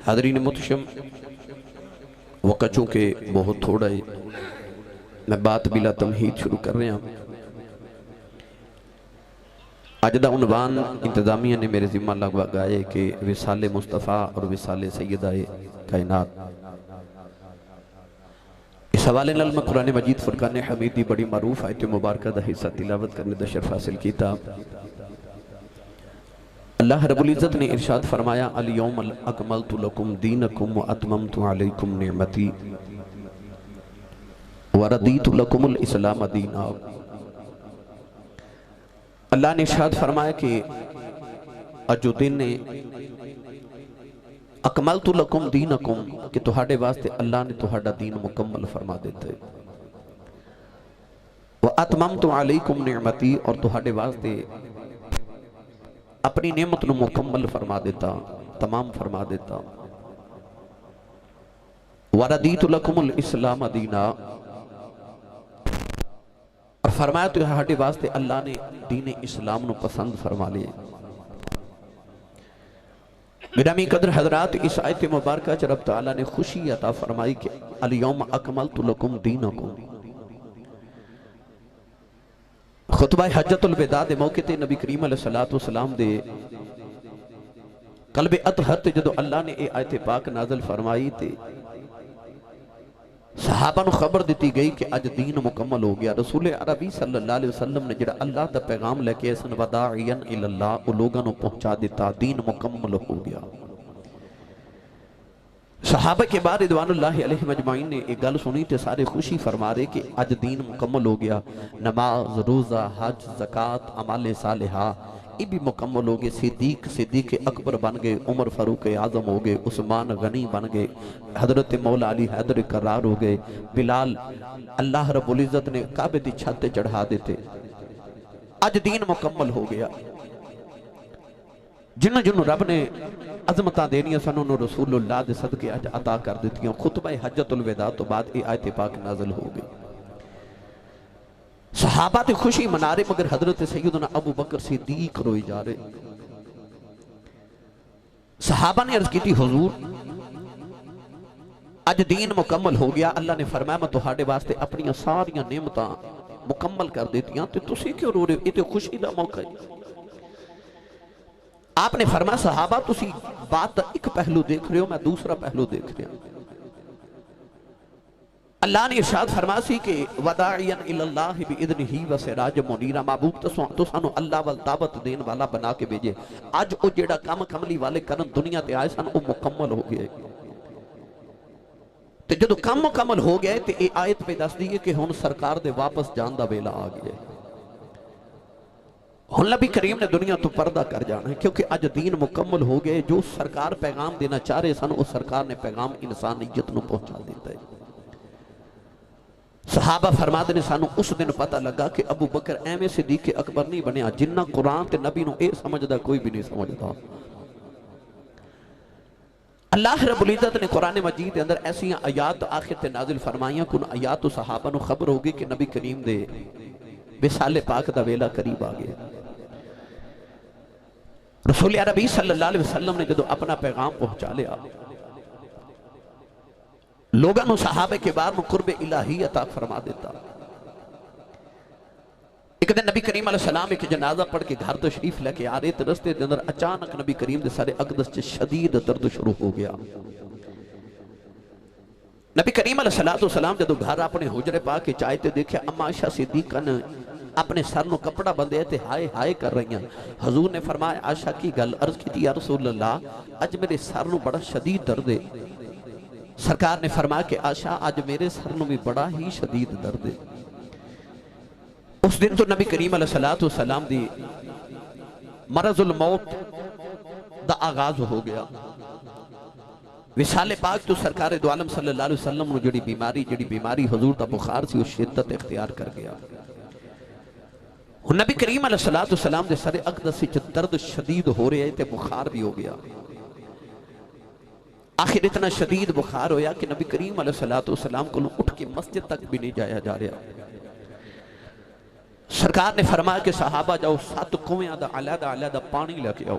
حاضرین محتشم، وقت چونکہ بہت تھوڑا ہے، میں بات بلا تمہید شروع کر رہے ہیں۔ آج دا عنوان انتظامیہ نے میرے ذمہ لگوا گائے کہ وصال مصطفیٰ اور وصال سیدہ کائنات۔ اس حوالے نال میں قرآن مجید فرقان حمید دی بڑی معروف آیت مبارکہ دا حصہ تلاوت کرنے دا شرف حاصل کیتا۔ اللہ رب العزت نے ارشاد فرمایا الیوم اکملت لکم دینکم واتممت علیکم نعمتی وردیت لکم الاسلام دینا۔ اللہ نے ارشاد فرمایا کہ اجو دن نے اکملت لکم دینکم کہ تہاڈے واسطے اللہ نے تہاڈا دین مکمل فرما دیتا ہے، واتممت علیکم نعمتی اور تہاڈے واسطے اپنی نعمت نو مکمل فرما دیتا، تمام فرما دیتا۔ وردیت لکم الاسلام دینا، اور فرمایا تو ہاڈے واسطے اللہ نے دین اسلام نو پسند فرما لئے۔ گرامی قدر حضرات، اس آیت مبارکہ چ رب تعالیٰ نے خوشی عطا فرمائی کہ الیوم اکملت لکم دینکم۔ خطبہ حجت الوداع دے موقع تے نبی کریم علیہ السلام دے قلب اطہر تے جدو اللہ نے اے آیت پاک نازل فرمائی تے صحابہ نو خبر دیتی گئی کہ اج دین مکمل ہو گیا۔ رسول عربی صلی اللہ علیہ وسلم نے جڑا اللہ دا پیغام لے کے سن وداعین الاللہ او لوگاں نو پہنچا دیتا، دین مکمل ہو گیا۔ صحابہ کے بعد رضوان اللہ علیہ مجمعین نے ایک گل سنی تے سارے خوشی فرما رہے کہ اج دین مکمل ہو گیا، نماز، روزہ، حج، زکاة، عمال صالحہ یہ بھی مکمل ہو گئے۔ صدیق اکبر بن گئے، عمر فاروق اعظم ہو گئے، عثمان غنی بن گئے، حضرت مولا علی حیدر کرار ہو گئے، بلال اللہ رب العزت نے کعبے دی چھت چڑھا دیتے۔ اج دین مکمل ہو گیا۔ جنہوں رب نے عظمتاں دینیاں سن انہوں رسول اللہ دے صدقے اج عطا کر دیتی ہیں۔ خطبہ حجت الوداع تو بعد یہ آیت پاک نازل ہو گئی۔ صحابہ تے خوشی منا رہے، مگر حضرت سیدنا ابو بکر صدیق روئی جا رہے۔ صحابہ نے عرض کی تھی حضور اج دین مکمل ہو گیا، اللہ نے فرمایا میں تہاڈے واسطے اپنی ساریاں نعمتاں مکمل کر دیتی ہیں، تے تسی کیوں رو رہے ہو؟ یہ تے خوشی دا موقع ہے۔ آپ نے فرمایا صحابہ تسی بات ایک پہلو دیکھ رہے ہو، میں دوسرا پہلو دیکھ رہا ہوں۔ اللہ نے ارشاد فرمایا سی کہ وداعین الاللہ بِإِذْنِهِ وَسِرَاجًا مُنِيرًا، معبود تو سانو اللہ وال دعوت دین والا بنا کے بھیجے۔ آج او جیڑا کام کملی والے کرن دنیا تے آئے سن او مکمل ہو گئے۔ تے جدو کام مکمل ہو گئے تے اے آیت پہ دس دیئے کہ ہن سرکار دے واپس جان دا ویلا آ گئے۔ ہن نبی کریم نے دنیا تو پردہ کر جانا ہے، کیونکہ آج دین مکمل ہو گئے۔ جو سرکار پیغام دینا چاہ رہے سن، اس سرکار نے پیغام انسانیت نو پہنچا دیتا ہے۔ صحابہ فرماتے نے سانو اس دن پتہ لگا کہ ابو بکر ایویں صدیق اکبر نہیں بنیا جنہ قرآن تے نبی نو اے سمجھدا کوئی بھی نہیں سمجھدا۔ اللہ رب العزت نے قرآن مجید کے اندر ایسی آیات آخر تے نازل فرمائیاں کن آیات و صحابہ نو خبر ہوگی کہ نبی کریم دے وصال پاک دا ویلا قریب آ گیا۔ رسول عربی صلی اللہ علیہ وسلم نے جدو اپنا پیغام پہنچا لیا، لوگاں صحابہ کے بعد میں قرب الہی عطا فرما دیتا۔ ایک دن نبی کریم علیہ السلام ایک جنازہ پڑھ کے گھر تشریف لے کے آ رہے تھے، رستے دے اندر اچانک نبی کریم دے سارے اقدس سے شدید درد شروع ہو گیا۔ نبی کریم علیہ السلام جدو گھر اپنے حجرے پا کے چاہتے دیکھے اما عائشہ صدیقہ نے اپنے سر نو کپڑا بندے تھے، ہائے ہائے کر رہی ہیں۔ حضور نے فرمایا عائشہ کی گل عرض کی تھی یا رسول اللہ اج میرے سر نو بڑا شدید درد ہے۔ سرکار نے فرمایا کہ عائشہ آج میرے سر نو بھی بڑا ہی شدید درد ہے۔ اس دن تو نبی کریم علیہ السلام دی مرض الموت دا آغاز ہو گیا۔ وصال پاک تو سرکار دو عالم صلی اللہ علیہ وسلم نو جڑی بیماری حضور دا بخار سی اس شدت اختیار کر گیا۔ نبی کریم علیہ السلام دے سر اقدس سے درد شدید ہو رہے تھے، بخار بھی ہو گیا۔ آخر اتنا شدید بخار ہویا کہ نبی کریم علیہ السلام کو اٹھ کے مسجد تک بھی نہیں جایا جا رہا۔ سرکار نے فرمایا کہ صحابہ جاؤ 7 کنویں دا علیحدہ پانی لے کے آؤ۔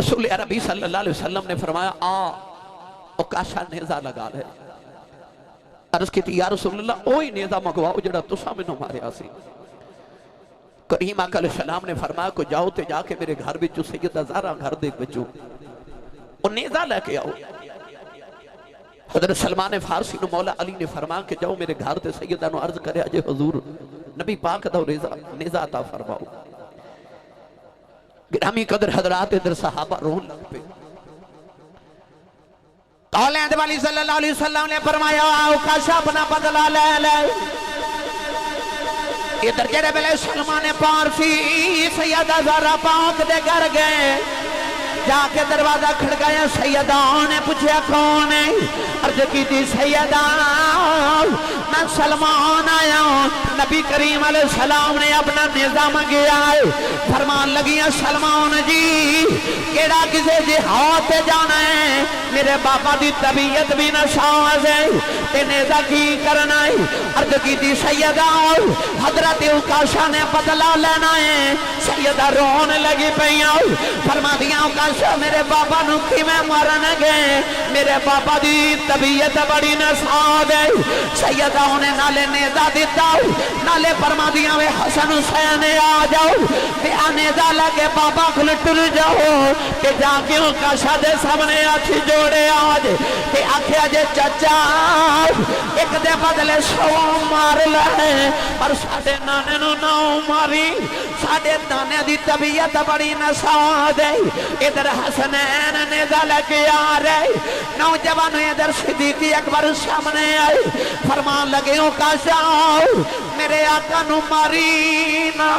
رسول عربی صلی اللہ علیہ وسلم نے فرمایا اوکاشا نیزہ لگا لے. عرض کی تھی یا رسول اللہ اوہی نیزہ مگواؤ جڑا تسا میں نو ماریا سی. کریم آقا علیہ السلام نے فرمایا کو جاؤ تے جا کے میرے گھر بچو سیدہ زہرا گھر دیکھ بچو وہ نیزہ لے کے آؤ. حضرت سلمان فارسی نو مولا علی نے فرمایا کہ جاؤ میرے گھر تے سیدہ نو عرض کرے اجے حضور نبی پاک دا نیزہ عطا فرماؤ. گرامی قدر حضرات ادھر صحابہ رون لگ پہ. قولین والی صلی اللہ علیہ وسلم نے فرمایا اوکاشا اپنا بدلہ لے لے. ادھر جڑے بلے سلمان پارسی سیدہ زہرا پاک دے گھر گئے. جا کے دروازہ کھڑکایا. سیدہ نے پوچھا کون ہے؟ عرض کی تھی سیدہ میں سلمان آیا ہوں. نبی کریم علیہ السلام نے اپنا نیزہ مانگیا ہے. فرمان لگیا سلمان جی کیڑا کسے جہاد پہ جانا ہے؟ میرے باپا دی طبیعت بھی ناساز ہے تے نیزہ کی کرنا ہے. عرض کی تھی سیدہ حضرت اوکاشا نے بدلہ لینا ہے. سیدہ رونے لگی پئیاں. فرما دیا اوکاشا میرے باپا نو کی میں مرن گئے. میرے باپا دی طبیعت بڑی ناساز ہے. سیدہ انہیں نالے نیزہ دیتا نالے فرما دیا وے حسن حسین آ جاؤ تے نیزہ لگے بابا کھل ٹر جاؤ کہ جا کے اوکاشا دے سامنے آتھی جوڑے آج تے آکھے آجے چچا ایک دے بدلے 100 مار لے پر ساڑھے نانے نو 9 ماری. ساڑھے نانے دی طبیعت بڑی ناساز ہے. ادھر حسنین نیزہ لگے آ رہے. نوجوان ادھر صدیقی اکبر سامنے آئے. فرمان لگے اوکاشا میرے آقا نو ماری نا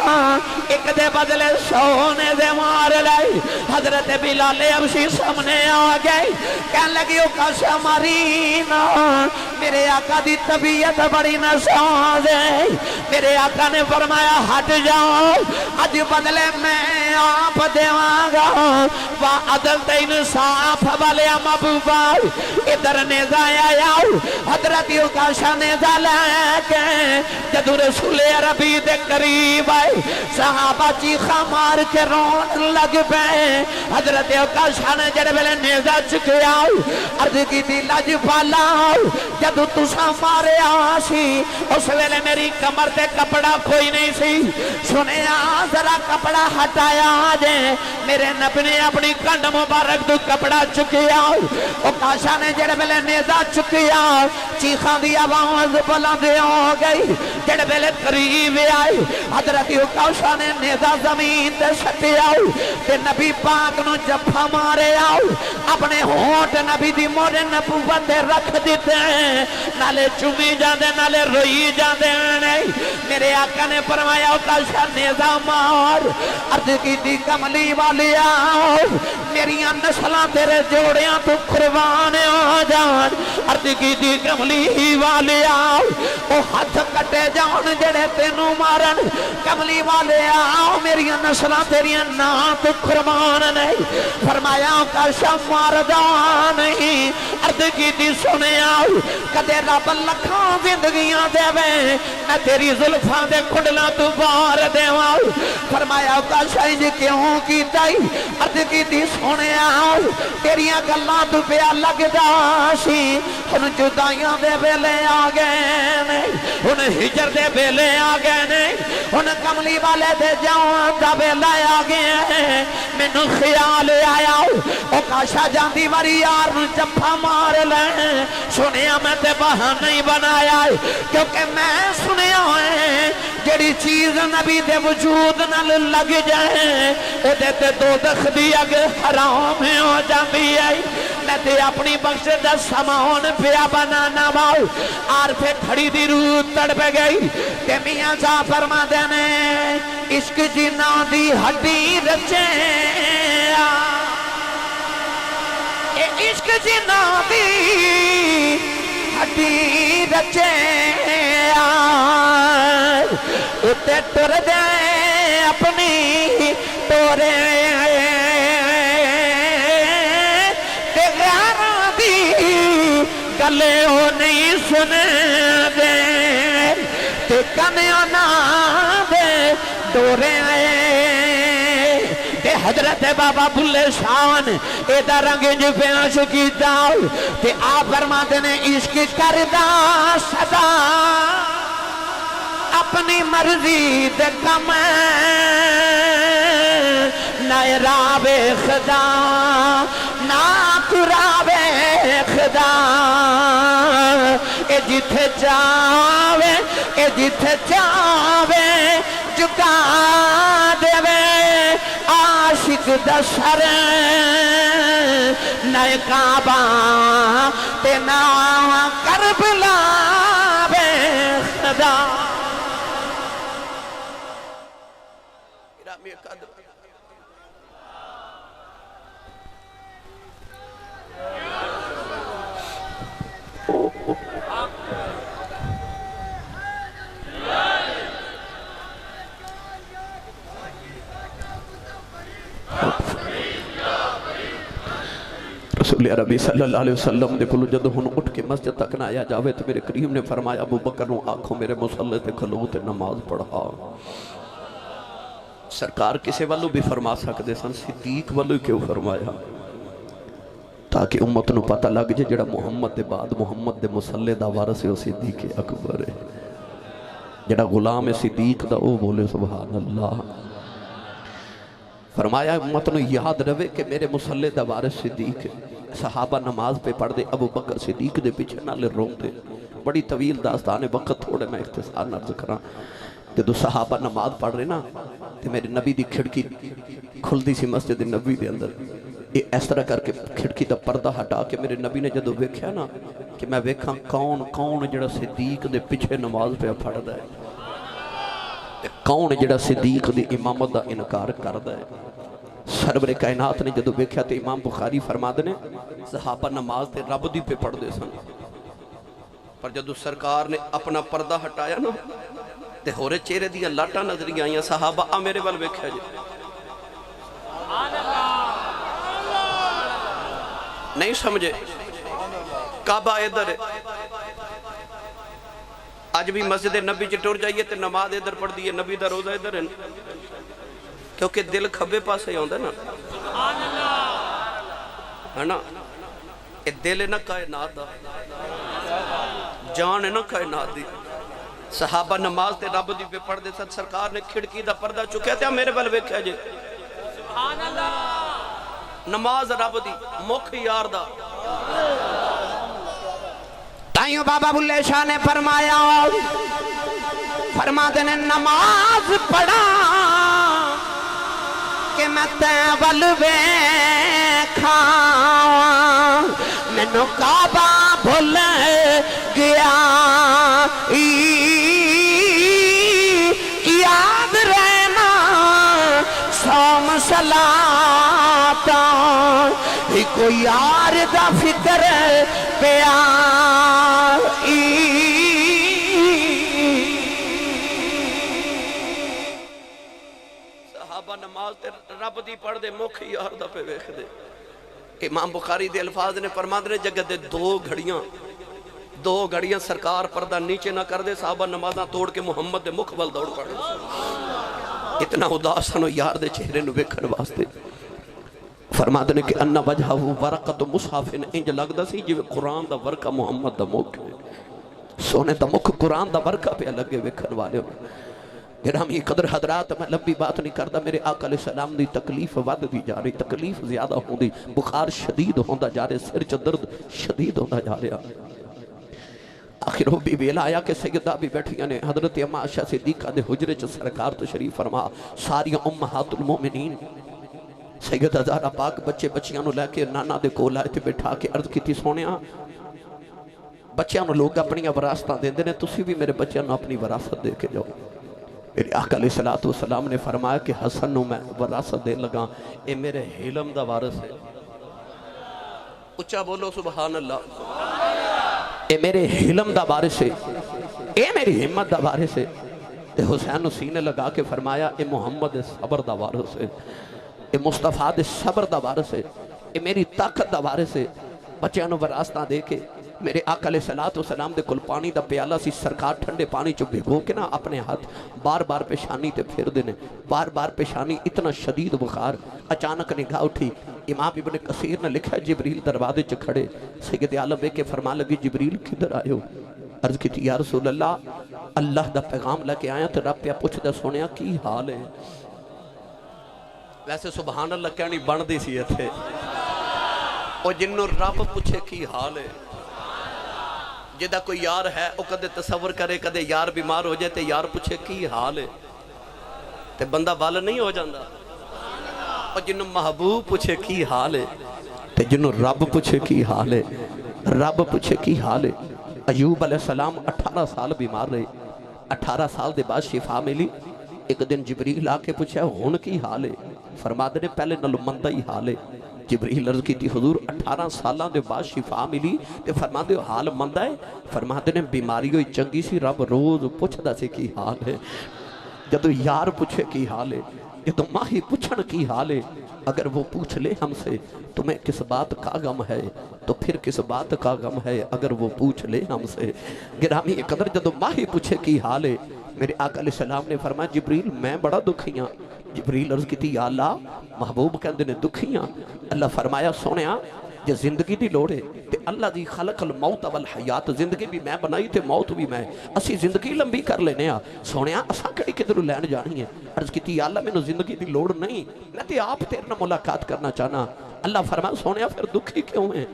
ایک دے بدلے 100 نیزے مار لائے. حضرت بلال حبشی سامنے آ گئے. کہنے لگے اوکاشا ماری نا میرے آقا دی طبیعت بڑی ناساز ہے. میرے آقا نے فرمایا ہٹ جاؤ اج بدلے میں آپ دیواں گا وا عدل تے انصاف والے محبوبا. ادھر نیزہ آیا حضرت اوکاشا نیزہ لے کے جدو رسول عربی دے قریب آئے صحابہ چیخا مار کے رون لگ پے. حضرت اوکاشا نے جڑے ویلے نیزہ چکیا عرض کی تھی لج پالا جدو تسا مارے آسی اس ویلے میری کمر تے کپڑا کوئی نہیں سی. سنے ذرا کپڑا ہٹایا جے میرے نبی نے اپنی کنڈ مبارک تو کپڑا چکیا. اوکاشا نے جڑے ویلے نیزہ چکیا چیخاں دی آواز بلند ہو گئی. جڑے ویلے قریب آئے حضرت اوکاشا نے نیزہ زمین تے سٹیا تے نبی پاک نو جفا مارے آؤ. اپنے ہونٹ نبی دی موڑے نبوت دے رکھ دیتے ہیں نالے چومی جاندے نالے روئی جاندے ہیں. میرے آقا نے فرمایا اوکاشا نیزہ مار. عرض کی تھی کملی والی آؤ میریاں نسلاں تیرے جوڑیاں تو قربان ہو جان. عرض کی تھی کملی والی آؤ او ہاتھ کٹے جان جڑے تینو مارن. کملی والے آؤ میریاں نسلاں تیریاں نا تو قربان نہیں. فرمایا اوکاشا ماردہ نہیں. عرض کی تھی سنے آؤ کدے رب لکھاں زندگیاں دے وے میں تیری ظلفاں دے کھڑلا تو بار دے واؤ. فرمایا اوکاشا انج کیوں کی تائی. عرض کی تھی سنے آؤ تیریاں گلاں تو پیا لگدا سی. ان جدائیاں دے ویلے آ گئے نہیں ان ہجر دے ویلے آ گئے نہیں ان کملی والے دے جان دا ویلے آ گئے ہیں. مینوں خیال آیا اوکاشا جاندی واری یار نو جفا مار لے. سنیا میں تے بہانا نہیں بنایا کیونکہ میں سنیا ہے جڑی چیز نبی دے وجود نال لگ جائے او دے تے دوزخ دی اگ حرام ہو جاندی ہے. میں تے اپنی بخش دا سامان پیا بنانا واؤ. عارف کھڑی دی روح تڑپ گئی تے میاں صاحب فرما دے نے عشق جنہ دی ہڈی رچے عشق جنہ دی ہڈی رچے اتے ٹر دے اپنی ٹورے تے غیرہ دی گلے ہو نہیں سنے دے تے کنیوں نہ دے ڈورے تے حضرت بابا بلے شان ایدہ رنگنج پیاش کی داؤ تے آپ فرماتے نے عشق کردہ صدا اپنی مرضی دے کم نہ راوے خدا نہ قراوے خدا اے جتھے چاوے جکا دے وے عاشق دا سر نہ کعبہ تے نہ کربلا وے خدا رسول عربی صلی اللہ علیہ وسلم دے کلو جدو ہن اٹھ کے مسجد تک نہ آیا جاوے تو میرے کریم نے فرمایا ابو بکر نو آنکھوں میرے مصلی تے کھلو تے نماز پڑھا سرکار کسے والو بھی فرما سکتے سن صدیق والو کیوں فرمایا تاکہ امت نو پتہ لگ جے جڑا محمد دے بعد محمد دے مصلی دا وارث ہے صدیق اکبر ہے جڑا غلام صدیق دا او بولے سبحان اللہ فرمایا امت نو یاد رہے کہ میرے مصلی دا وارث صدیق صحابہ نماز پہ پڑھ دے ابو بکر صدیق دے پیچھے نہ لے رو دے بڑی طویل داستان وقت تھوڑے میں اختصار نرز کراں کہ دو صحابہ نماز پڑھ رہے نا کہ میرے نبی دی کھڑکی کھل دی سی مسجد نبی دے اندر یہ اس طرح کر کے کھڑکی دا پردہ ہٹا کے میرے نبی نے جدو ویکھیا نا کہ میں ویکھاں کون جڑا صدیق دے پیچھے نماز پہ پڑھ دا ہے کون جڑا صدیق دی امامت دا انکار کر دا ہے سرور کائنات نے جدو ویکھیا تے امام بخاری فرما دے نے صحابہ نماز تے رب دی پہ پڑھ دے سن پر جدو سرکار نے اپنا پردہ ہٹایا نا تے ہورے چہرے دیا لاٹا نظری آئیاں صحابہ آ میرے وال ویکھیا جی نہیں سمجھے کعبہ ادھر ہے آج بھی مسجد نبی چٹور جائیے تے نماز ادھر پڑھ دیئے نبی دا روزہ ادھر ہے کیونکہ دل کھبے پاس ہی ہوندہ نا ہے نا اے دل نہ کائنات دا جان نہ کائنات دی صحابہ نماز تے رب دی پہ پڑھ دے ساتھ سرکار نے کھڑکی دا پردہ چکے تھے میرے بل ویکھیا جے نماز رب دی مکھ یار دا تائیوں بابا بلے شاہ نے فرما دینے نماز پڑھا کہ میں تیول ویکھا مینوں کعبہ بھول گیا یاد رہنا سوم صلاتا کوئی یار دا فکر پیا صحابہ نماز تے رب دی پڑھ دے مکھ یار دا پہ ویکھ دے امام بخاری دے الفاظ نے فرمایا نے جگہ دے دو گھڑیاں سرکار پردہ نیچے نہ کر دے صحابہ نمازاں توڑ کے محمد دے مکھ ول دوڑ پڑھ دے اتنا اداسن یار دے چہرے نو ویکھن واسطے فرماتے نے کہ انہ وجہہ ورقت مصحف انج لگدا سی جو قرآن دا ورقہ محمد دا مکھ سونے دا مکھ قرآن دا ورقہ پہ لگے ویکھن والے ہو گرامی قدر حضرات میں لمبی بات نہیں کرتا میرے آقا علیہ السلام دی تکلیف ود دی جا رہی تکلیف زیادہ ہوں دی بخار شدید ہوندہ جا رہے سر چ درد شدید ہوندہ جا رہا آخر وہ بھی ویلا آیا کہ سیدہ بھی بیٹھیاں نے حضرت اما عائشہ صدیقہ دے حجرے چ سرکار تو شریف فرما ساری امہات المومنین سیدہ زہرا پاک بچے بچیاں نو لے کے نانا دے کول آئے تھے بٹھا کے عرض کی تھی سونیا بچیاں نو لوگ اپنی وراثتاں دے دے نے تسی بھی میرے بچیاں نو اپنی وراثت دے کے جاؤ میرے آقا علیہ السلام نے فرمایا کہ حسن نو میں وراثت دے لگا اے میرے حلم دا وارث ہے اچھا بولو سبحان اللہ اے میرے حلم دا وارث ہے اے میری ہمت دا وارث ہے تے حسین سینے لگا کے فرمایا اے محمد صبر دا وارث ہے اے مصطفیٰ دے صبر دا وارث ہے اے میری طاقت دا وارث ہے بچیاں نو وراثتاں دے کے میرے آقا علیہ الصلوۃ والسلام دے کول پانی دا پیالہ سی، سرکار ٹھنڈے پانی چ بھگو کے نا اپنے ہاتھ بار بار پیشانی تے پھیر دینے، بار بار پیشانی، اتنا شدید بخار۔ اچانک نگاہ اٹھی، امام ابن کثیر نے لکھا جبریل دروازے چ کھڑے، سید عالم ویکھ کے فرما لگی جبریل کدھر آئے ہو؟ عرض کی تھی یا رسول اللہ دا پیغام لے کے آیا تے رب پیا پوچھدا سونیا کی حال ہے؟ ویسے سبحان اللہ کہنی بن دی سی اتھے، او جنوں رب پوچھے کی حال ہے، جدہ کوئی یار ہے او کدے تصور کرے کدے یار بیمار ہو جائے تے یار پوچھے کی حال ہے تے بندہ وال نہیں ہو جاندہ، اور جنوں محبوب پوچھے کی حال ہے تے جنوں رب پوچھے کی حال ہے، رب پوچھے کی حال ہے۔ ایوب علیہ السلام 18 سال بیمار رہے، 18 سال دے بعد شفا ملی۔ ایک دن جبریل آ کے پوچھا ہون کی حال ہے؟ فرما دے پہلے نلو مندہ ہی حال ہے۔ جبریل عرض کی تھی حضور 18 سالہ دے بعد شفا ملی تے فرما دے حال مندہ ہے؟ فرما دے بیماری ہوئی چنگی سی، رب روز پوچھ دا سے کی حال ہے۔ جدو یار پوچھے کی حال ہے، جدو ماہی پوچھن کی حال ہے، اگر وہ پوچھ لے ہم سے تمہیں کس بات کا غم ہے تو پھر کس بات کا غم ہے اگر وہ پوچھ لے ہم سے۔ گرامی قدر جدو ماہی پوچھے کی حال ہے، میرے آقا علیہ السلام نے فرمایا جبریل میں بڑا دکھیاں۔ جبریل عرض کی تھی یا اللہ محبوب کہندے نے دکھیاں؟ اللہ فرمایا سونیا جے زندگی دی لوڑے تے اللہ دی خلق الموت والحیات، زندگی بھی میں بنائی تے موت بھی میں، اسی زندگی لمبی کر لینے ہاں، سونیا اساں کڑی کدھروں لین جانی ہے؟ عرض کیتی یا اللہ مینوں زندگی دی لوڑ نہیں، میں تے آپ تیرے نال ملاقات کرنا چاہنا۔ اللہ فرمایا سونیا پھر دکھی کیوں ہے؟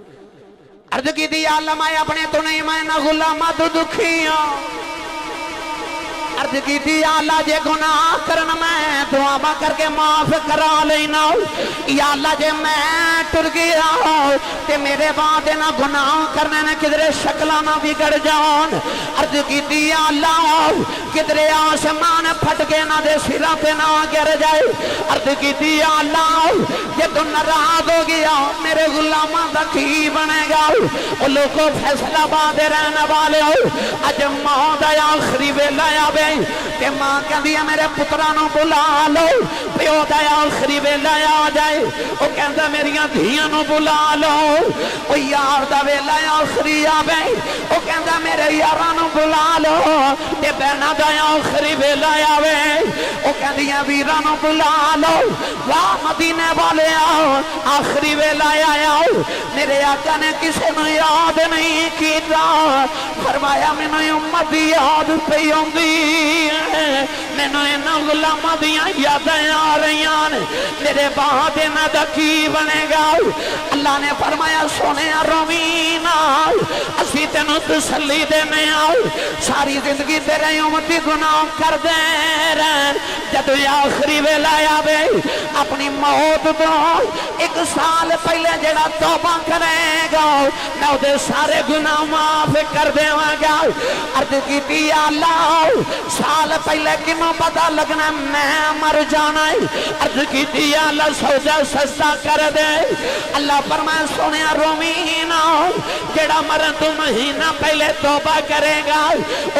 عرض کیتی یا اللہ میں اپنے تو نہیں، میں نہ غلاماں تو دکھیاں۔ عرض کی تھی یا اللہ جے گناہ کرنا میں دعا کر کے معاف کرا لینا، یا اللہ جے میں ٹر گیا تے میرے بعد نہ گناہ کرنے نہ کدھرے شکلہ نہ بگڑ جان۔ عرض کی تھی یا اللہ کدھرے آسمان پھٹ کے نہ دے سرہ پہ نہ گر جائے۔ عرض کی تھی یا اللہ جے تو ناراض ہو گیا میرے غلاماں دا کی بنے گا؟ وہ لوگوں فیصلہ باد رہنے والے ہو، اج موت آخری ویلا آوے تے ماں کہندی ہے میرے پترانوں بلا لو، پیو دا آخری ویلا آ جائے وہ کہندا میریاں دھیاں نوں بلا لو، او یار دا ویلا آخری آوے وہ کہندا میرے یاراں نوں بلا لو، تے بہناں دا آخری ویلا آوے وہ کہندیاں ویراں نوں بلا لو۔ واہ مدینے والے آؤ آخری ویلا آیا، میرے آقا نے کسے نوں یاد نہیں کیتا، فرمایا مینوں امت دی یاد پئی ہوندی، مینوں انہاں غلاماں دیاں یاداں آ رہیاں نے، میرے بعد انہاں دا کی بنے گا؟ اللہ نے فرمایا سونیا روی نہ، اسی تینوں تسلی دینے آؤ، ساری زندگی تیرے امتی گناہ کر دے رہے، جدو آخری ویلا آوے اپنی موت تو 1 سال پہلے جڑا توبہ کرے گا میں وہ سارے گناہ معاف کر دیواں گا۔ عرض کیتی یا اللہ سال پہلے کنوں پتہ لگنا میں مر جانا ہے؟ عرض کیتی یا اللہ سودا سستا کر دے۔ اللہ فرمایا سونیا رومی نہ، جڑا مرن تو مہینہ پہلے توبہ کرے گا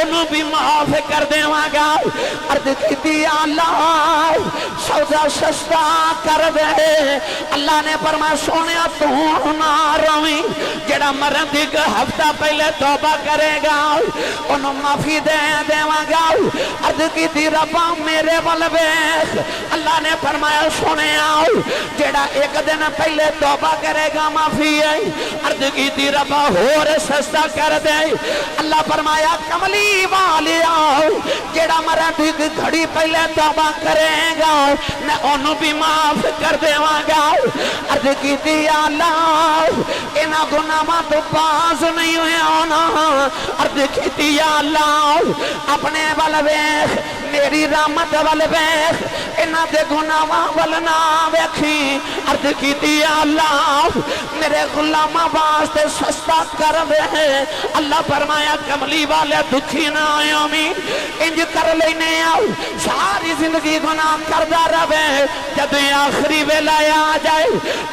انہوں بھی معاف کر دیواں گا۔ عرض کیتی یا اللہ سودا سستا کر دے۔ اللہ نے فرمایا سونیا تو نہ روی، جڑا مرن دی ہفتہ پہلے توبہ کرے گا انہوں معافی دے دیواں گا۔ عرض کی تھی ربا میرے والویخ، اللہ نے فرمایا سونیا جڑا 1 دن پہلے توبہ کرے گا معافی ہے۔ عرض کی تھی ربا اور سستا کر دے۔ اللہ فرمایا کملی والی آؤ جڑا مرن دی گھڑی پہلے توبہ کرے گا میں انہوں بھی معاف کر دیواں گا۔ عرض کی تھی یا اللہ انہاں گناہاں تو باز نہیں ہوئے آنا۔ عرض کی تھی یا اللہ اپنے والویخ میری رحمت والویخ انہاں دے گناہاں والنا ویکھی۔ عرض کی تھی یا اللہ میرے غلاماں واسطے سستا کر دے۔ اللہ فرمایا کملی والے دکھی نہ آمی انج کر لینے آؤ ساری زندگی گناہ کردہ رہے، جب آخری ویلا آ جائے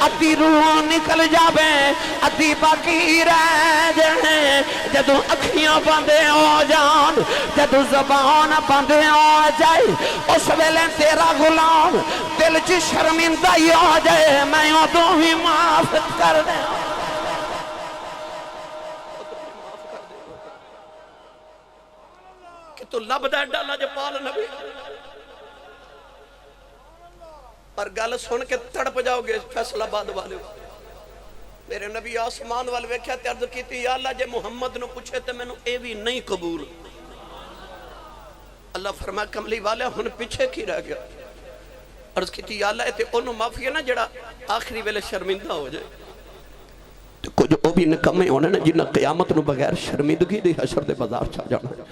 ادھی روح نکل جاوے ادھی باقی رہ جائے، جدو اکھیاں بندے ہو جان جدو زبان بندے ہو جائے اس ویلے تیرا غلام دل چ شرمندہ ہی ہو جائے میں ادوں ہی معاف کر دے۔ لبدا ہے ڈالا جپال نبی پر گل سن کے تڑپ جاؤ گے فیصل آباد والے میرے نبی آسمان والے ویکھیا تے عرض کیتی یا اللہ جے محمد نو پوچھے تے مینوں اے بھی نہیں قبول اللہ فرمایا کملی والے ہن پیچھے کی رہ گیا عرض کیتی یا اللہ تے انہوں معافی ہے نا جڑا آخری ویلے شرمندہ ہو جائے تے کچھ او بھی نکمے ہونے نا جنہ قیامت نو بغیر شرمندگی دے حشر دے بازار چھا جانا ہے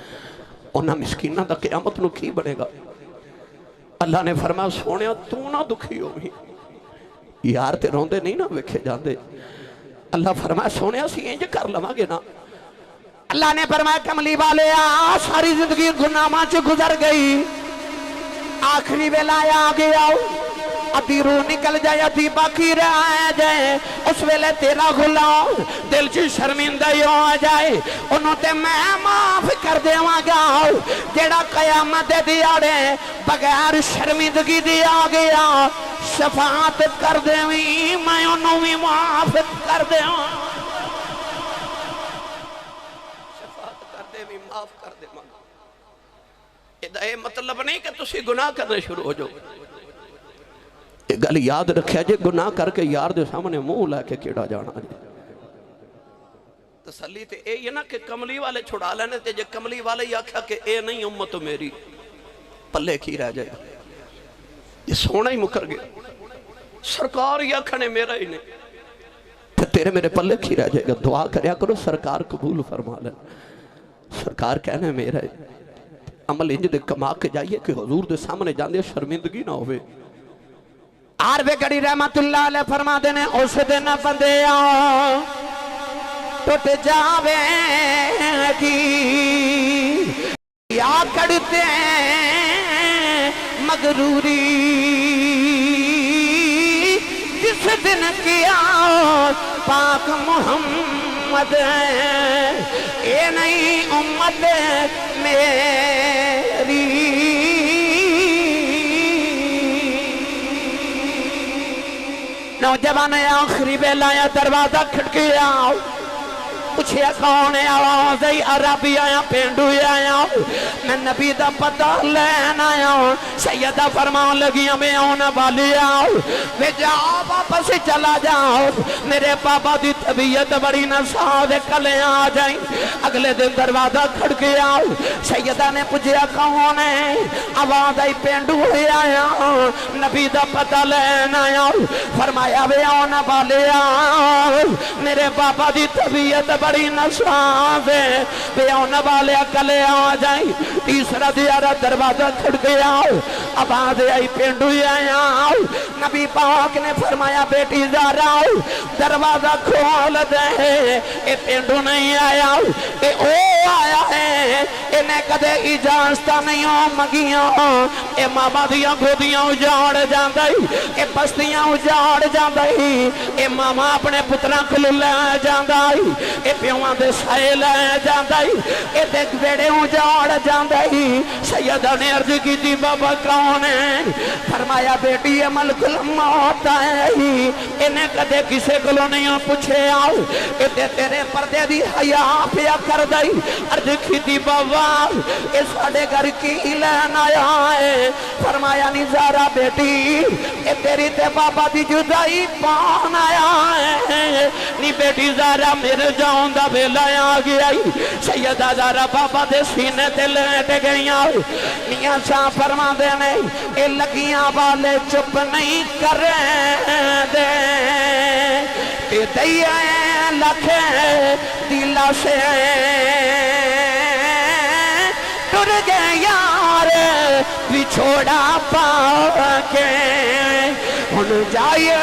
انہاں مسکینہ دا قیامت نو کی بنے گا اللہ نے فرمایا سونیا تو نہ دکھی ہوئی یار تے روندے نہیں نہ وکھے جاندے اللہ فرمایا سونیا سی انج کر لواں گے نا اللہ نے فرمایا کملی والے ساری زندگی گناہاں چ گزر گئی آخری ویلا آ گیا ادھی روح نکل جائے ادھی باقی رہ جائے اس ویلے تیرا غلام دل چ شرمندہ ہو جائے انہوں تے میں معاف کر دیواں گا جیڑا قیامت دے دیاڑے بغیر شرمندگی دی آ گیا شفاعت کر دیویں میں انہوں بھی معاف کر دیواں شفاعت کر دیویں معاف کر دیواں یہ مطلب نہیں کہ تسی گناہ کرنے شروع ہو جاؤ یہ گل یاد رکھیا جے گناہ کر کے یار دے سامنے منہ لے کے کیڑا جانا جے تسلی تے اے یہ نا کہ کملی والے چھڑا لینے تے جے کملی والے یہ آکھا کہ اے نہیں امت میری پلے کی رہ جائے یہ سونا ہی مکر گیا سرکار یہ آکھنے میرا ہی نہیں پھر تیرے میرے پلے کی رہ جائے گا دعا کریا کرو سرکار قبول فرما لے سرکار کہنے میرا ہے عمل انج دے کما کے جائیے کہ حضور دے سامنے جاندے شرمندگی نہ ہوئے عارف گڑی رحمت اللہ علیہ فرما دینے اس دن بندے ٹوٹ جاوے گی یا کڑتے مغروری جس دن کیا پاک محمد اے نہیں امت میری نوجوان آخری بیلا یا دروازہ کھڑکی آؤ پوچھے کون ہے آواز ای عربی آیا پینڈو آیا میں نبی دا پتہ لین آیا سیدہ فرمان لگی ہمیں آنا والی آؤ میں جاؤ واپس چلا جاؤ میرے بابا دی طبیعت بڑی نساد کلے آ جائیں اگلے دن دروازہ کھڑ کے آؤ سیدہ نے پوچھے کون ہے آواز ای پینڈو آیا نبی دا پتہ لین آیا فرمایا وے آنا والی آؤ میرے بابا دی طبیعت بڑی نساز ہے بے آنے والے اکلے آ جائیں تیسرا دیارہ دروازہ کھڑ گیا اب آدھے آئی پینڈوئی آیا نبی پاک نے فرمایا بیٹی زارا دروازہ کھول دے اے پینڈو نہیں آیا اے او آیا ہے انہیں کدے اجازتہ نہیں ہو مگیاں اے ماما دیاں گودیاں اجاڑ جاندائی اے بستیاں اجاڑ جاندائی اے ماما اپنے پتران کھلے جاندائی اے پیوان دے سائے لے جاندائی اے دیکھ بیڑے اجاڑ جاندائی سیدہ نے عرض کی تھی بابا کون ہے فرمایا بیٹی یہ ملک الموت ہے انہیں کدے کسے کلو نہیں پوچھے آؤ اے تیرے پردے دی حیاء پیا کر دائی عرض کی تھی بابا اے ساڑے گھر کی لین آیا ہے فرمایا نظارہ بیٹی اے تیری تے بابا دی جدائی پان آیا ہے نی بیٹی زارہ میرے جاؤں دا بیلا آ گیا سیدہ زارہ بابا دے سینے تے لیٹ گئیاں نیاں شاہ فرما دینے اے لگیاں والے چپ نہیں کریں دے تے دیا لکھے دلا سے ٹر گئے یار بچھوڑا پا کے ان جائے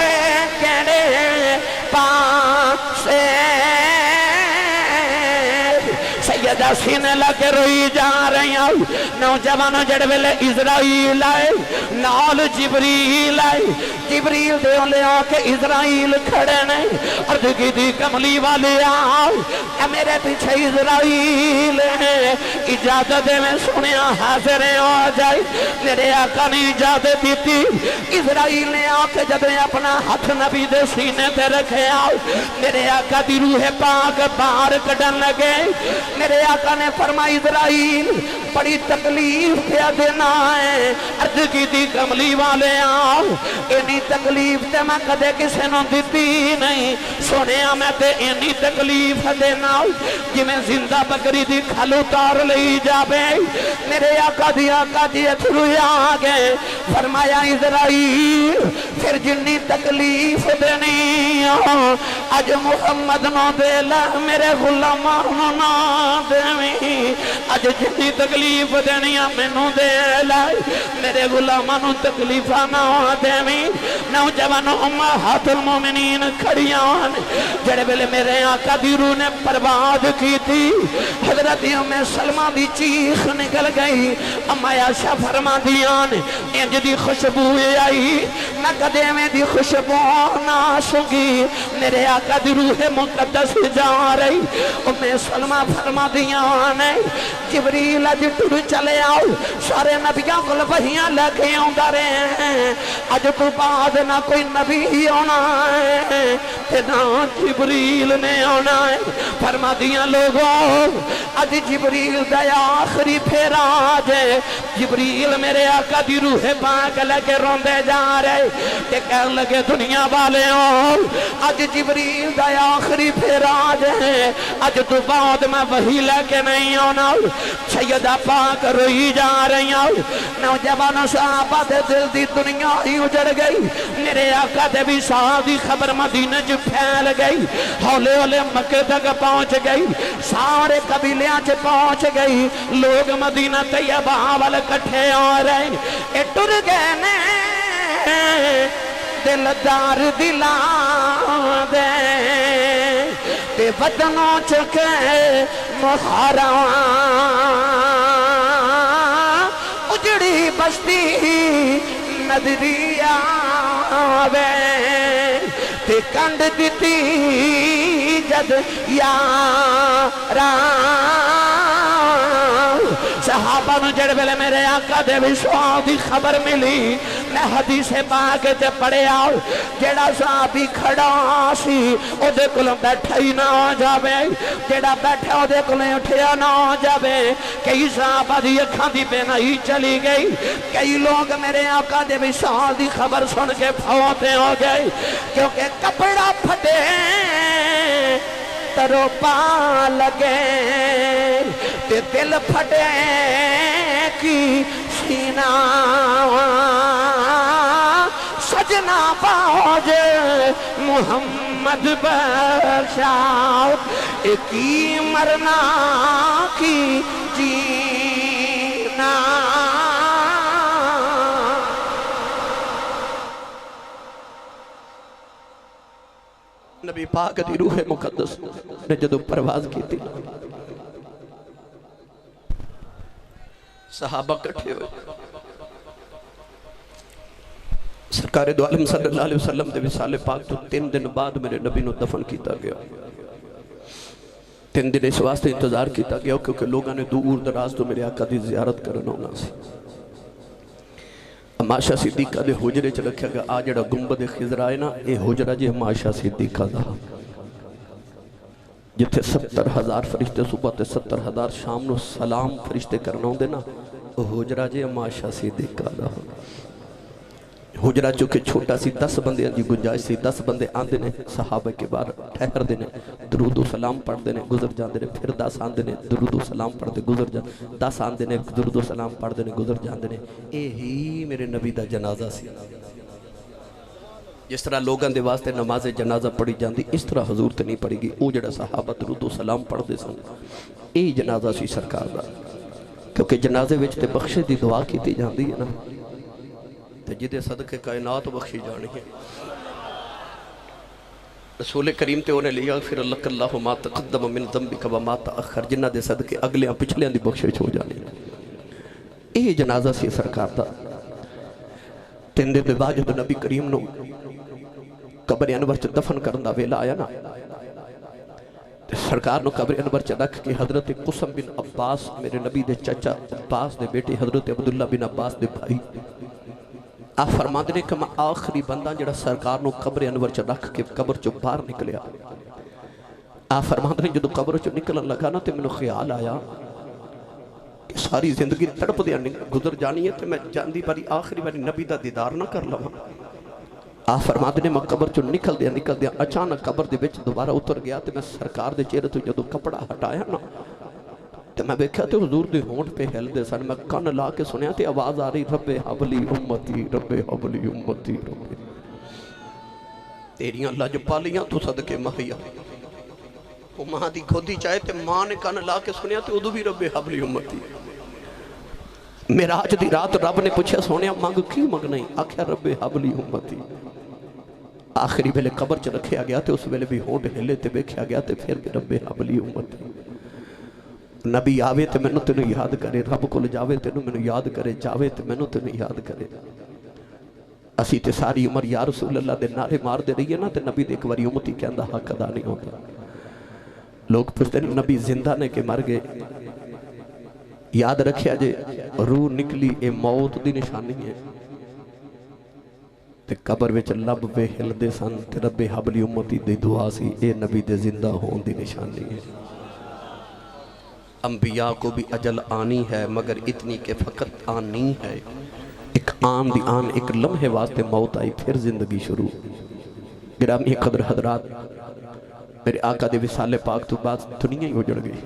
کہنے پاس سے سیدہ سینے لگے روئی جا رہی ہیں نوجوانوں جڑ ویلے اسرائیل آئے نال جبریل آئے جبریل دے لے آ کے اسرائیل کھڑے نہیں عرض کی دی کملی والے آؤ اے میرے پیچھے اسرائیل ہے اجازت دے میں سنیا حاضر ہو جائے میرے آقا نے اجازت دی تھی اسرائیل نے آ کے جب اپنا ہاتھ نبی دے سینے تے رکھے آؤ میرے آقا دی روح پاک باہر کڈن لگے میرے آقا نے فرمائی اسرائیل بڑی تکلیف پہ دینا ہے عرض کی دی کملی والے آؤ اینی تکلیف تے میں کدے کسے نو دیتی نہیں سنیا میں تے اینی تکلیف دینا جی میں زندہ بکری دی کھل اتار لئی جاوے میرے آقا دی اتھرو آگے فرمایا اسرائیل پھر جنی تکلیف دینی اج محمد نو دے لے میرے غلامان نہ دیویں اج جنی تکلیف دینی مینوں دے لے میرے غلامان تکلیفاں نہ دیویں نوجوان امہات المومنین کھڑیاں جڑے ویلے میرے آقا دی روح نے پرواز کی تھی حضرت ام سلمہ دی چیخ نکل گئی اما عائشہ فرما دیان انج دی خوشبو آئی میں کدے میں دی خوشبو نہ سنگی میرے آقا دی روح مقدس جا رہی ام سلمہ فرما دیان جبریل اج ٹر چلے آؤ سارے نبیوں کو وحیاں لے کے آندا رہے ہیں اج تو بعد نہ کوئی نبی آنا ہے تے نہ جبریل نے آنا ہے فرما دیاں لوگوں اج جبریل دا آخری پھیرا جے جبریل میرے آقا دی روح پاک لے کے روندے جا رہے تے کہنے لگے دنیا والے اج جبریل دا آخری پھیرا جے اج تو بعد میں وہی لے کے نہیں آنا سیدہ پاک روئی جا رہی ہوں نوجوانوں صحابہ دے دل دی دنیا ہی اجڑ گئی میرے آقا دے بھی صاحب دی خبر مدینہ جو پھیل گئی ہولے ہولے مکہ تک پہنچ گئی سارے قبیلیاں چ پہنچ گئی لوگ مدینہ طیبہ وال کٹھے آ رہے اے ٹر گئے نے دلدار دلاں دے تے وطنوں چکے محاراں اجڑی بستی نظری آوے تے کنڈ دیتی جد یاراں صحابہ نو جڑ ویلے میرے آقا دے وشواس دی خبر ملی میں حدیث پاک تے پڑھے آؤ جڑا صحابی کھڑا سی او دے کولوں بیٹھا ہی نہ ہو جاوے جڑا بیٹھا او دے کولوں اٹھیا نہ ہو جاوے کئی صحابہ دی اکھاں دی بینائی چلی گئی کئی لوگ میرے آقا دے وشواس دی خبر سن کے پھوتے ہو گئے کیونکہ کپڑا پھٹے ترو پا لگے تے دل پھٹے کی سینہ سجنا باج محمد بخشاؤ ایکی مرنا کی جینا نبی پاک دی روح مقدس نے جدو پرواز کی تھی صحابہ کٹھے ہوئے سرکار دو عالم صلی اللہ علیہ وسلم دے وصال پاک تو 3 دن بعد میرے نبی نو دفن کیتا گیا 3 دن اس واسطے انتظار کیتا گیا کیونکہ لوگاں نے دور دراز تو میرے آقا دی زیارت کرنا ہونا سی عائشہ صدیقہ دے حجرے چ رکھیا گیا آ جڑا گنبد خضرا ہے نا اے حجرہ جی عائشہ صدیقہ دا جتھے 70,000 فرشتے صبح تے 70,000 شام نو سلام فرشتے کرنا ہوندے نا او حجرہ جی عائشہ صدیقہ دا حجرہ چونکہ چھوٹا سی 10 بندے دی گنجائش سی 10 بندے آندے نے صحابہ کے بار ٹھہر دینے درود و سلام پڑھ دینے گزر جاندے نے پھر 10 آندے نے درود و سلام پڑھ دے گزر جاندے 10 آندے نے درود و سلام پڑھ دینے گزر جاندے نے اے ہی میرے نبی دا جنازہ سی جس طرح لوگاں دے واسطے نماز جنازہ پڑھی جاندی اس طرح حضور تے نہیں پڑھی گی او جڑا صحابہ درود و سلام پڑھ دے سن اے جنازہ سی سرکار دا کیونکہ جنازے وچ تے بخشے دی دعا کیتی جاندی ہے نا جدے صدقے کائنات بخشی جانی ہے رسول کریم تے انہیں لیا پھر اللہ ما تقدم من ذنبک وما تأخر جنہ دے صدقے اگلیاں پچھلیاں دی بخشش ہو جانی ہے یہ جنازہ سی سرکار دا 3 دن بعد جب نبی کریم نو قبر انور چ دفن کرنا ویلا آیا نا سرکار نو قبر انور چ رکھ کے حضرت قسم بن عباس میرے نبی دے چچا عباس دے بیٹے حضرت عبداللہ بن عباس دے بھائی آپ فرماتے نے کہ میں آخری بندہ جڑا سرکار نو قبر انور چ رکھ کے قبر چو باہر نکلیا آپ فرماتے نے جدو قبر چو نکلن لگا نا تے میں نو خیال آیا کہ ساری زندگی تڑپ دیا گزر جانی ہے تو میں جاندی باری آخری باری نبی دا دیدار نہ کر لوں. آپ فرما دے میں قبر چو نکل دیا اچانک قبر دے بچ دوبارہ اتر گیا تو میں سرکار دے چہرے تو جدو کپڑا ہٹایا نا تو میں دیکھا تو حضور دے ہونٹ پہ ہل دے سن. میں کن لا کے سنیا تے آواز آ رہی رب حبلی امتی رب حبلی امتی رب تیریاں اللہ جو پالیاں تو صدقے مہیا. وہ ماں دی کھودی چاہے تے ماں نے کن لا کے سنیا تے ادو بھی رب حبلی امتی. معراج دی رات رب نے پوچھا سونیا مانگ کی مانگنا آکھیا رب حبلی امتی. آخری ویلے قبر چ رکھیا گیا تے اس ویلے بھی ہونٹ ہلے تے بیکھیا گیا تے پھر بھی رب حبلی امتی. نبی آوے تے میں نو تینوں یاد کرے رب کو جاوے تینوں میں نو یاد کرے جاوے تے میں نو تینوں یاد کرے. اسی تے ساری عمر یا رسول اللہ دے نعرے مار دے رہی ہے نا تے نبی دے ایک واری امتی کہندا حق ادا نہیں ہوتا. لوگ پوچھتے ہیں نبی زندہ نے کہ مر گئے. یاد رکھیا جے روح نکلی اے موت دی نشانی ہے تے قبر وچ لب پہ ہل دے سن تے رب حبلی امتی دی دعا سی اے نبی دے زندہ ہون دی نشانی ہے. انبیاء کو بھی اجل آنی ہے مگر اتنی کہ فقط آنی ہے. ایک آن دی آن ایک لمحے واسطے موت آئی پھر زندگی شروع. گرامی قدر حضرات میرے آقا دے وصال پاک تو بعد دنیا ہی اجڑ گئی.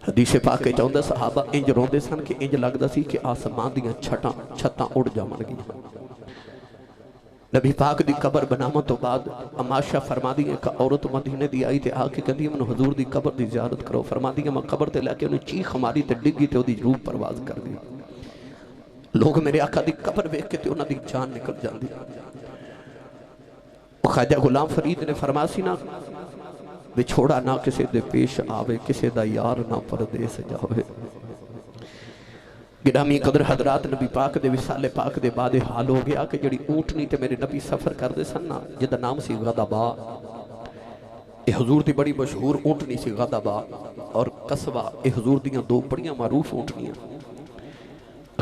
حدیث پاک کے چاہندہ صحابہ انج روندے سن کہ انج لگدا سی کہ آسمان دیاں چھتاں اڑ جاون گئی. نبی پاک دی قبر بنامت تو بعد اماشا فرما دی کہ عورت مدینے دی آئی تے آکے کہندی میں حضور دی قبر دی زیارت کرو. فرما دی میں قبر تے لے کے انہیں چیخ ہماری تے ڈگی تے دی روح پرواز کر دی. لوگ میرے آقا دی قبر بیک کے تے انہاں دی جان نکل جاندی. خواجہ غلام فرید نے فرماسی نا بچھوڑا نہ کسے دے پیش آوے کسے دا یار نہ پردیس جاوے. گرامی قدر حضرات نبی پاک دے وصال پاک دے بعد حال ہو گیا کہ جڑی اونٹنی تے میرے نبی سفر کر دے سن نا جدہ نام سی غدبا. اے حضور دی بڑی مشہور اونٹنی سی غدبا اور قصبہ اے حضور دیاں دو بڑیاں معروف اونٹنیاں.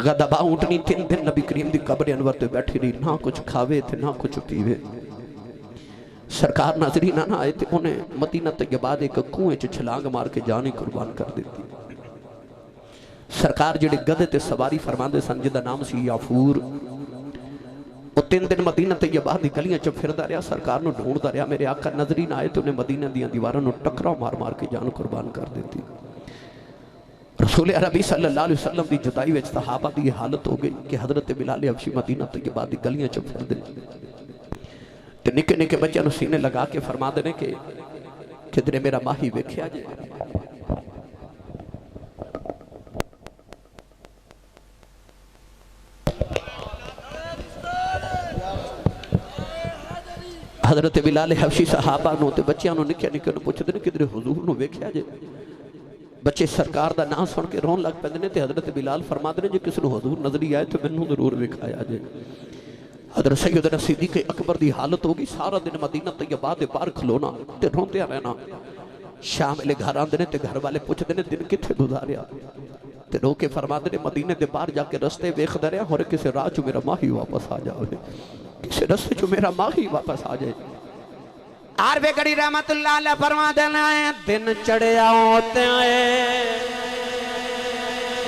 غدبا اونٹنی 3 دن نبی کریم دی قبر انور تے بیٹھی رہی نہ کچھ کھاوے تھے نہ کچھ پیوے. سرکار ناظرین نہ آئے تھے انہیں مدینہ طیبہ دے ایک کنویں چ چھلانگ مار کے جانی قربان کر دیتی. سرکار جڑے گدے تے سواری فرماندے سن جدا نام سی یافور. وہ 3 دن مدینہ طیبہ دی گلیاں چ پھردا رہیا سرکار نو ڈھونڈدا رہیا. میرے آقا ناظرین آئے تو انہیں مدینہ دیاں دیواراں نو ٹکرا مار مار کے جان قربان کر دیتی. رسول عربی صلی اللہ علیہ وسلم دی جدائی وچ صحابہ دی حالت ہو گئی کہ حضرت بلال حبشی مدینہ طیبہ دی گلیاں چ پھردے تے نکے نکے بچے نو سینے لگا کے فرما دینے کہ کدھرے میرا ماہی ویکھیا جائے. حضرت بلال حبشی صحابہ نو تے بچیاں نو نکے نکے نو پوچھ دینے کدھرے حضور نو ویکھیا جائے. بچے سرکار دا نام سن کے رون لگ پہنے تے حضرت بلال فرما دینے جے کس نو حضور نظری آئے تو منو ضرور ویکھایا جائے. حضرت سیدنا صدیق اکبر دی حالت ہوگی سارا دن مدینہ طیبہ دے باہر کھلونا تے روندے رہنا. شام لے گھر آندے تے گھر والے پوچھ دینے دن کتھے گزاریا تے رو کے فرما دینے مدینے دے باہر جا کے رستے ویکھدا رہیا اور کسے راہ چ میرا ماہی واپس آ جاوے کسے رستے چ میرا ماہی واپس آ جائے. عارف گڑی رحمت اللہ علیہ فرما دینا ہے دن چڑھیا ہوتے ہیں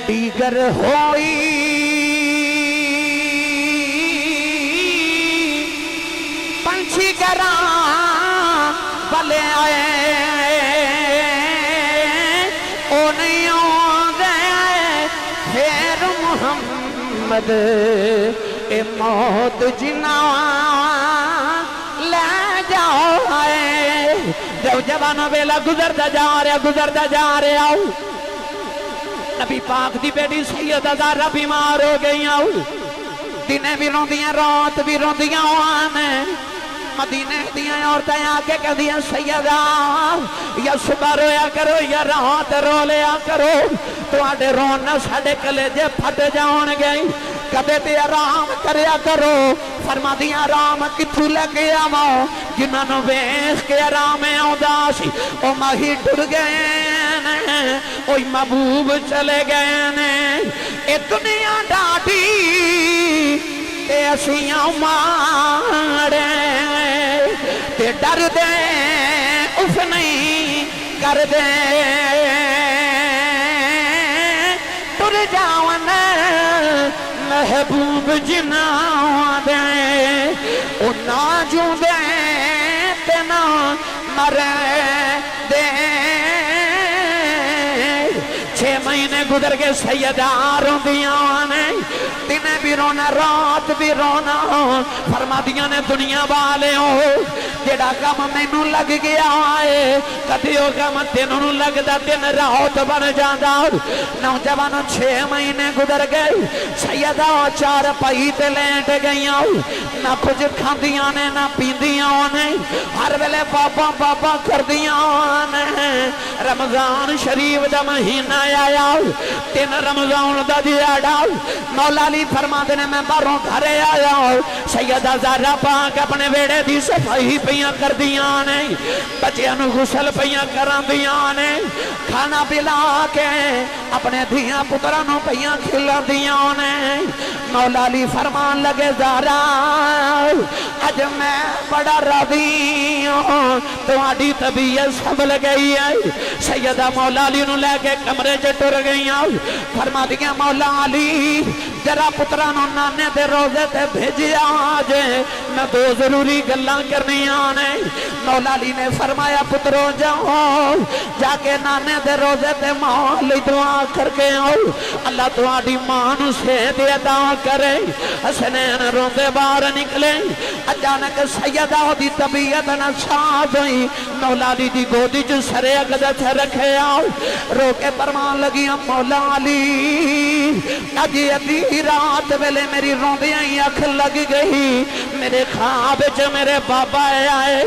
دیگر ہوئی پنچھی گران بلے آئے او نہیں آدھے پھر محمد اے موت جناوان لے جاؤ آئے. جو جوانوں ویلا گزرتا جا رہے آؤ. نبی پاک دی بیٹی سیدہ زہرا بیمار ہو گئی آؤ. دنیں بھی روندیاں رات بھی روندیاں آنے. مدینے دیاں عورتیں آکے کہہ دیاں سیدہ یا صبح رویا کرو یا رات رو لیا کرو تو آڈے رونا ساڑے کلیجے پھٹ جاؤن گئی. کدے تے آرام کریا کرو. فرما دیا آرام کتھو لگے آماؤ جنہاں نو بیس کے آرام اوداسی او ماہی ڈر گئے نے اوئی محبوب چلے گئے نے. اے دنیا ڈاٹی تے اسیاں مارے تے ڈر دے اف نہیں کر دے جاون محبوب جنا دے او نا جو دے تے نا مرے دے 6 مہینے گزر کے سیدہ روندیاں نے دن بھی رونا رات بھی رونا فرما دیا نے دنیا والے ہو جڑا کام مینوں لگ گیا ہے کدی او کام تینوں لگدا دن رات بن جاندا نوجوان 6 مہینے گزر گئے سیدہ 4 پائی تے لیٹ گئیاں نہ کچھ کھاندیاں نے نہ پیندیاں نے ہر ویلے بابا بابا کردیاں نے رمضان شریف دا مہینہ آیا 3 رمضان دا دیہڑا مولا علی فرما دے نے میں باہروں گھرے آیا سیدہ زہرا پاک اپنے ویڑے دی صفائی پیاں کر دیاں نے بچیاں نو غسل پیاں کران دیاں نے کھانا پلا کے اپنے دھیاں پتراں نو پیاں کھلا دیاں نے مولا علی فرمان لگے زہرا اج میں بڑا راضی ہوں تہاڈی طبیعت سنبھل گئی ہے سیدہ مولا علی نو لے کے کمرے چ ٹر گئیاں فرما دیا مولا علی ذرا پتراں نو نانے دے روزے تے بھیجیا جے میں 2 ضروری گلاں کرنیاں نے مولا علی نے فرمایا پترو جاؤ جا کے نانے دے روزے تے ماں لئی دعا کر کے آؤ اللہ تہاڈی ماں نو صحت عطا کرے حسنین روندے باہر نکلے اچانک سیدہ دی طبیعت ناساز ہوئی مولا علی دی گودی چ سرے اقدس رکھے آؤ رو کے فرمان لگیاں مولا علی اج ادھی رات ویلے میری روندیاں اکھ لگ گئی میرے خواب چ میرے بابا آئے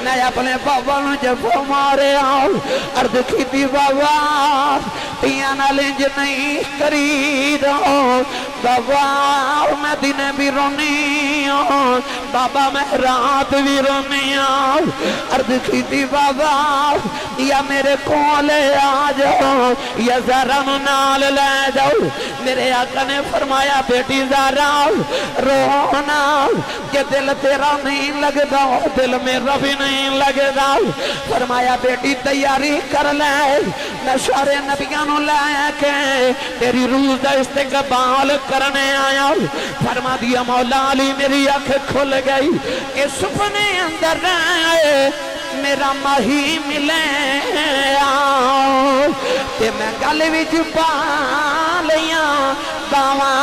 میں اپنے بابا نو جفو مارے آؤ عرض کیتی بابا تیاں نال انج نہیں کری دو بابا میں دن بھی رونی ہوں بابا میں رات بھی رونی ہوں عرض کیتی بابا یا میرے کولے آ جاؤ یا زہرا نو نال لے جاؤ میرے آقا نے فرمایا بیٹی زہرا رونا کہ دل تیرا نہیں لگدا دل میرا بھی نہیں لگدا فرمایا بیٹی تیاری کر لے میں سارے نبیاں نو لے کے تیری روح دا استقبال کرنے آیا فرما دیا مولا علی میری آنکھ کھل گئی کہ سپنے اندر رہے میرا ماہی ملے آؤ تے میں گل وچ پا لیاں باواں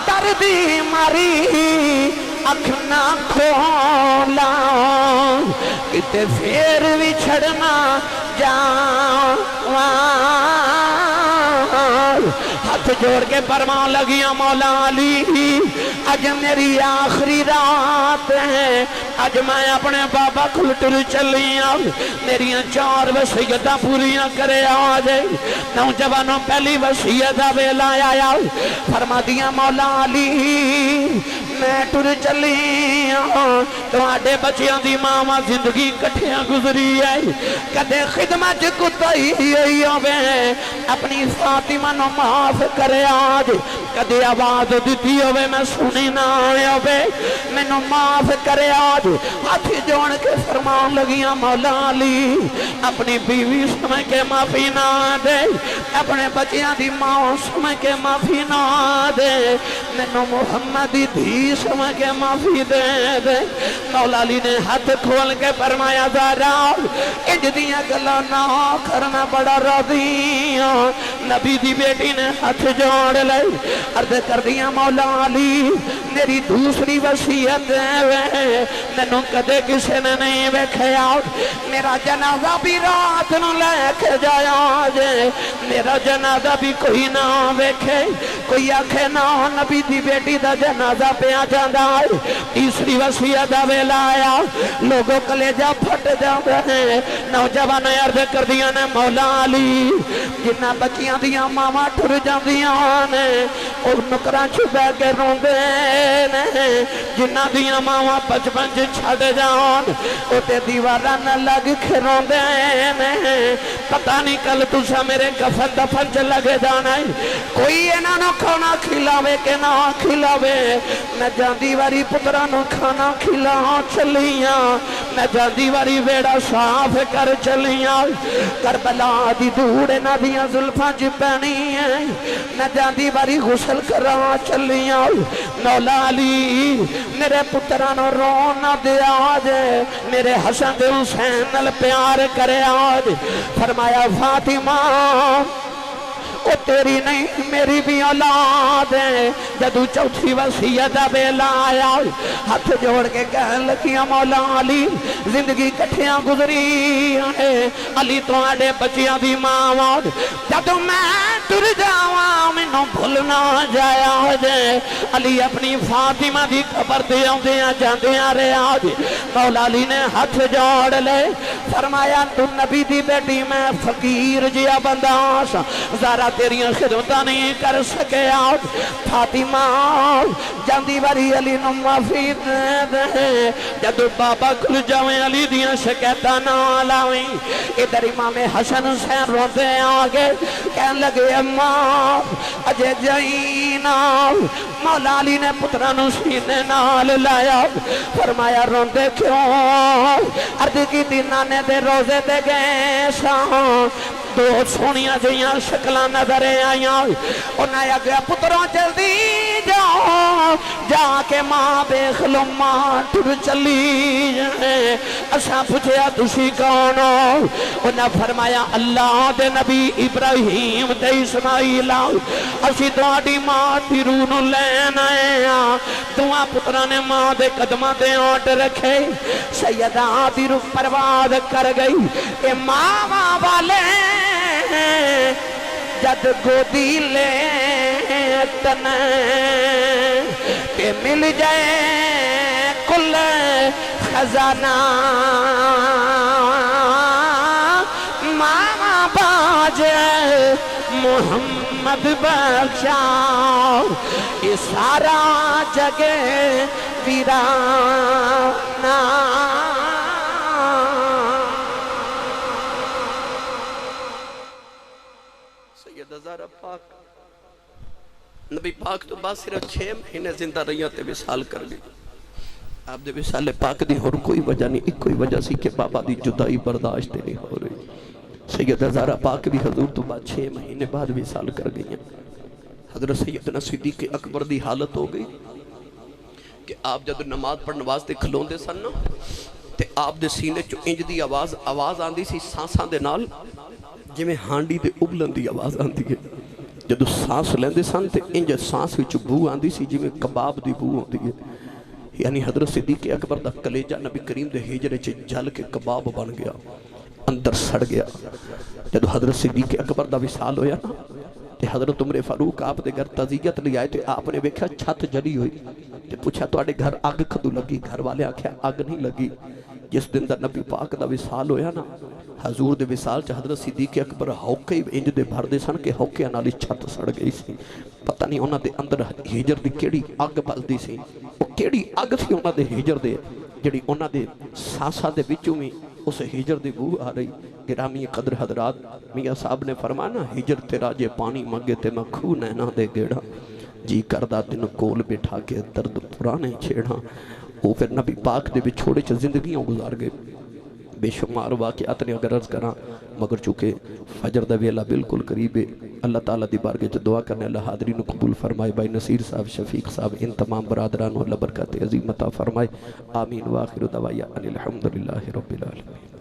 دردی ماری اکھ نہ کھولا کتے پھر بھی چھڑنا جاواں ہاتھ جوڑ کے فرمان لگیاں مولا علی اج میری آخری رات ہے اج میں اپنے بابا کھل ٹر چلیاں میریاں 4 وصیتاں پوریاں کرے آجے نوجوانوں پہلی وصیت دا ویلا آیا فرما دیا مولا علی میں ٹر چلیاں تواڈے بچیاں دی ماں زندگی کٹھیاں گزری ہے کدے خدمت کوتاہی ہوئی ہوے اپنی فاطمہ نو معاف کرے آج کدے آواز دتی ہوے میں سنی نہ ہوے مینوں معاف کرے آج ہاتھ جوڑ کے فرمان لگیاں مولا علی اپنی بیوی سمجھ کے معافی نہ دے اپنے بچیاں دی ماں سمجھ کے معافی نہ دے مینوں محمد دی دھی سمجھ کے معافی دے دے مولا علی نے ہاتھ کھول کے فرمایا زہرا انج دیاں گلاں نہ کرنا بڑا راضی ہوں نبی دی بیٹی نے ہاتھ جوڑ لے عرض کر دیا مولا علی میری دوسری وصیت ہے مینوں کدے کسے نے نہیں ویکھیا میرا جنازہ بھی رات نو لے کے جایا جے میرا جنازہ بھی کوئی نہ ویکھے کوئی آکھے نہ نبی دی بیٹی دا جنازہ پیا جاندا ہے تیسری وصیت دا ویلا آیا لوگوں کلیجہ پھٹ جاندے ہیں نوجوان عرض کر دیا نے مولا علی جنہ بچیاں دیاں ماما ٹر جاندیاں نے اور نکراں چ بیٹھ کے روندے نے جنہ دیاں ماما بچپن چ چھڈ جان او تے دیواراں نہ لگ کے روندے نے پتہ نہیں کل تساں میرے کفن دفن چ لگے جانا ہے کوئی انہاں نوں کھانا کھلاوے کہ نہ کھلاوے میں جاندی واری پترانو کھانا کھلا چلیاں میں جاندی واری ویڑا صاف کر چلیاں کربلا دی دھوڑ نہ دیاں زلفاں چ پینی ہے میں جاندی واری غسل کرا چلیاں مولا علی میرے پترانو رونا دے آجے میرے حسن دے حسین نل پیار کرے آج فرمایا فاطمہ او تیری نہیں میری بھی اولاد ہے جدو چوتھی وصیت بیلا آیا ہاتھ جوڑ کے کہن لگیا مولا علی زندگی کٹھیاں گزری ہے علی تو آڑے بچیاں دی ماں جدو میں ٹر جاواں مینوں بھولنا جایا جے علی اپنی فاطمہ دی قبر دے آندیاں جاندیاں رے آج مولا علی نے ہاتھ جوڑ لے فرمایا تو نبی دی بیٹی میں فقیر جیا بنداس ذرا تیریاں خدمتاں نہیں کر سکے آج فاطمہ جاندی واری علی نو معافی دے دے جدو بابا کل جاویں علی دیاں شکایتاں نہ لاویں ادھر امام حسن حسین روتے آگے کہن لگے اماں اجے جائینا مولا علی نے پترانو سینے نال لایا فرمایا روندے کیوں عرض کی دی نانے دے روزے دے گئے ساں دو سونیاں جیاں شکلاں نظر آیاں انہیں اگیا پتروں جلدی جاؤ جا کے ماں دیکھ لو ماں ٹر چلی جائے اساں پوچھیا تسی کون ہو انہیں فرمایا اللہ دے نبی ابراہیم دے اسماعیل اسی تواڈی ماں دی روح نو لین آئے ہاں دعا پتراں نے ماں دے قدماں تے اوٹ رکھے سیدہ دی روح پرواز کر گئی اے ماں والے جد گودی لے تنے تے مل جائے کل خزانہ ماما باجے محمد بخشا یہ سارا جگہ ویرانا زہرا پاک نبی پاک تو بعد صرف 6 مہینے زندہ رہیاں تے وصال کر گئی آپ دے وصال پاک دی اور کوئی وجہ نہیں ایک کوئی وجہ سی کہ بابا دی جدائی برداشت نہیں ہو رہی سیدہ زہرا پاک بھی حضور تو بعد 6 مہینے بعد وصال کر گئی ہیں حضرت سیدنا صدیق اکبر دی حالت ہو گئی کہ آپ جب نماز پڑھنے واسطے کھلون دے سن تے آپ دے سینے چو انج دی آواز آندی سی سانساں دے نال جی میں ہانڈی دے ابلن دی آواز آندی ہے جدو سانس لیندے سن تے انج سانس وچ بو آندی سی جی میں کباب دی بو آندی ہے یعنی حضرت صدیق اکبر دا کلیجہ نبی کریم دے ہجرے چ جل کے کباب بن گیا اندر سڑ گیا جدو حضرت صدیق اکبر دا وصال ہویا نا تے حضرت عمر فاروق آپ دے گھر تعزیت لے آئے تے آپ نے دیکھا چھت جلی ہوئی تے پوچھا تو آڑے گھر آگ کھدو لگی گھر والے آکھیا آگ نہیں لگی جس دن دا نبی پاک دا وصال ہویا نا حضور دے وصال چا حضرت صدیق اکبر ہوکے انج دے بھر دے سن کہ ہوکے انالی چھت سڑ گئی سی پتہ نہیں انہاں دے اندر ہجر دی کیڑی اگ بلدی سی وہ کیڑی اگ سی انہاں دے ہجر دے جڑی انہاں دے سانساں دے وچوں میں اس ہجر دی بو آ رہی گرامی قدر حضرات میاں صاحب نے فرمانا ہجر تیرا جے پانی مانگے تے میں کھو نینا دے گیڑا جی کردہ دن کول بٹھا کے درد پرانے چھیڑا وہ پھر نبی پاک دے بھی چھوڑے چھ زندگیوں گزار گئے بے شمار واقعات نے اگر عرض کرا مگر چونکہ فجر دا ویلا بالکل قریب ہے اللہ تعالیٰ دی بارگاہ چ دعا کرنے اللہ حاضرین قبول فرمائے بھائی نصیر صاحب شفیق صاحب ان تمام برادران اللہ برکات عظیم عطا فرمائے آمین وآخر دعوایا ان الحمدللہ رب العالمین